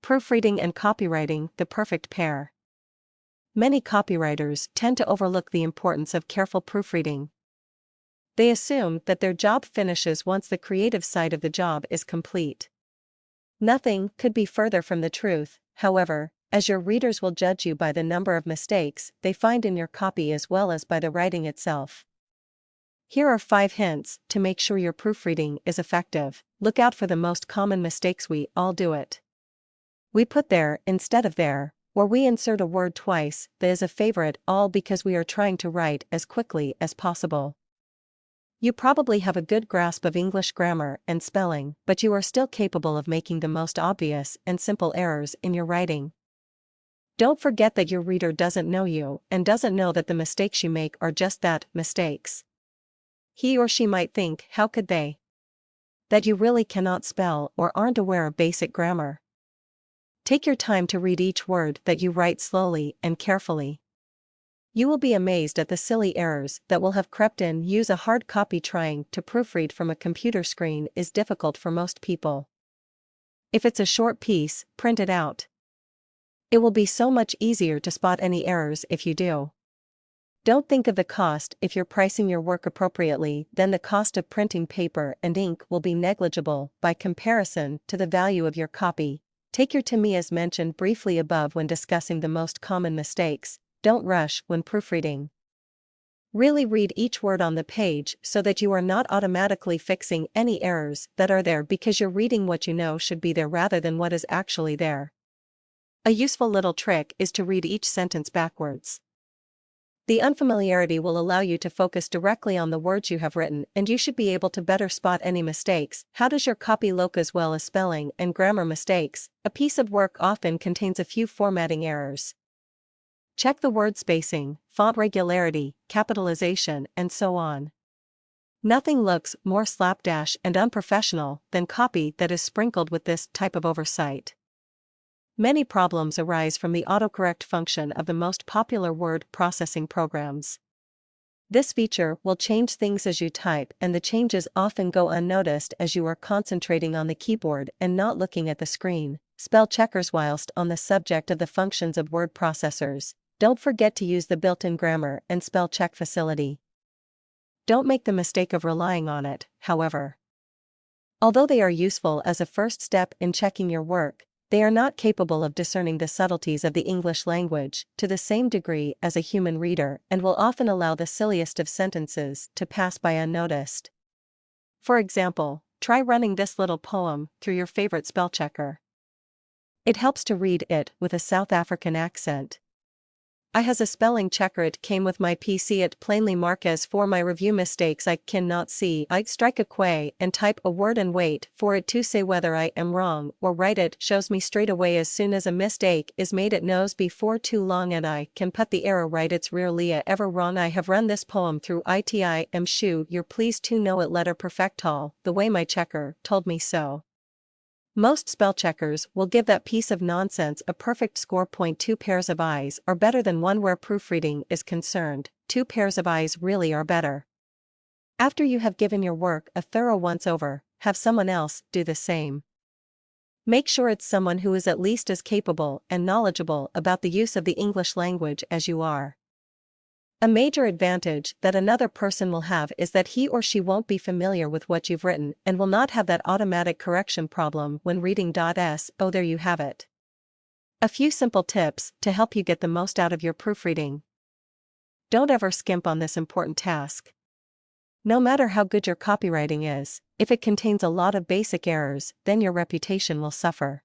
Proofreading and copywriting, the perfect pair. Many copywriters tend to overlook the importance of careful proofreading. They assume that their job finishes once the creative side of the job is complete. Nothing could be further from the truth, however, as your readers will judge you by the number of mistakes they find in your copy as well as by the writing itself. Here are 5 hints to make sure your proofreading is effective. Look out for the most common mistakes. We all do it. We put there instead of there, or we insert a word twice. That is a favorite, all because we are trying to write as quickly as possible. You probably have a good grasp of English grammar and spelling, but you are still capable of making the most obvious and simple errors in your writing. Don't forget that your reader doesn't know you and doesn't know that the mistakes you make are just that, mistakes. He or she might think, how could they? That you really cannot spell or aren't aware of basic grammar. Take your time to read each word that you write slowly and carefully. You will be amazed at the silly errors that will have crept in. Use a hard copy. Trying to proofread from a computer screen is difficult for most people. If it's a short piece, print it out. It will be so much easier to spot any errors if you do. Don't think of the cost. If you're pricing your work appropriately, then the cost of printing paper and ink will be negligible by comparison to the value of your copy. Take your time as mentioned briefly above when discussing the most common mistakes. Don't rush when proofreading. Really read each word on the page so that you are not automatically fixing any errors that are there because you're reading what you know should be there rather than what is actually there. A useful little trick is to read each sentence backwards. The unfamiliarity will allow you to focus directly on the words you have written, and you should be able to better spot any mistakes. How does your copy look as well as spelling and grammar mistakes? A piece of work often contains a few formatting errors. Check the word spacing, font regularity, capitalization, and so on. Nothing looks more slapdash and unprofessional than copy that is sprinkled with this type of oversight. Many problems arise from the autocorrect function of the most popular word processing programs. This feature will change things as you type, and the changes often go unnoticed as you are concentrating on the keyboard and not looking at the screen. Spell checkers. Whilst on the subject of the functions of word processors, don't forget to use the built-in grammar and spell check facility. Don't make the mistake of relying on it, however. Although they are useful as a first step in checking your work, they are not capable of discerning the subtleties of the English language to the same degree as a human reader and will often allow the silliest of sentences to pass by unnoticed. For example, try running this little poem through your favorite spell checker. It helps to read it with a South African accent. I has a spelling checker. It came with my PC. It plainly mark as for my review mistakes I cannot see. I strike a quay and type a word and wait for it to say whether I am wrong or right. It shows me straight away as soon as a mistake is made. It knows before too long and I can put the error right. It's rarely ever wrong. I have run this poem through it. I am sure you're pleased to know it letter perfect all the way my checker told me so. Most spell checkers will give that piece of nonsense a perfect score. 2 pairs of eyes are better than one. Where proofreading is concerned, 2 pairs of eyes really are better. After you have given your work a thorough once over, have someone else do the same. Make sure it's someone who is at least as capable and knowledgeable about the use of the English language as you are. A major advantage that another person will have is that he or she won't be familiar with what you've written and will not have that automatic correction problem when reading. So there you have it. A few simple tips to help you get the most out of your proofreading. Don't ever skimp on this important task. No matter how good your copywriting is, if it contains a lot of basic errors, then your reputation will suffer.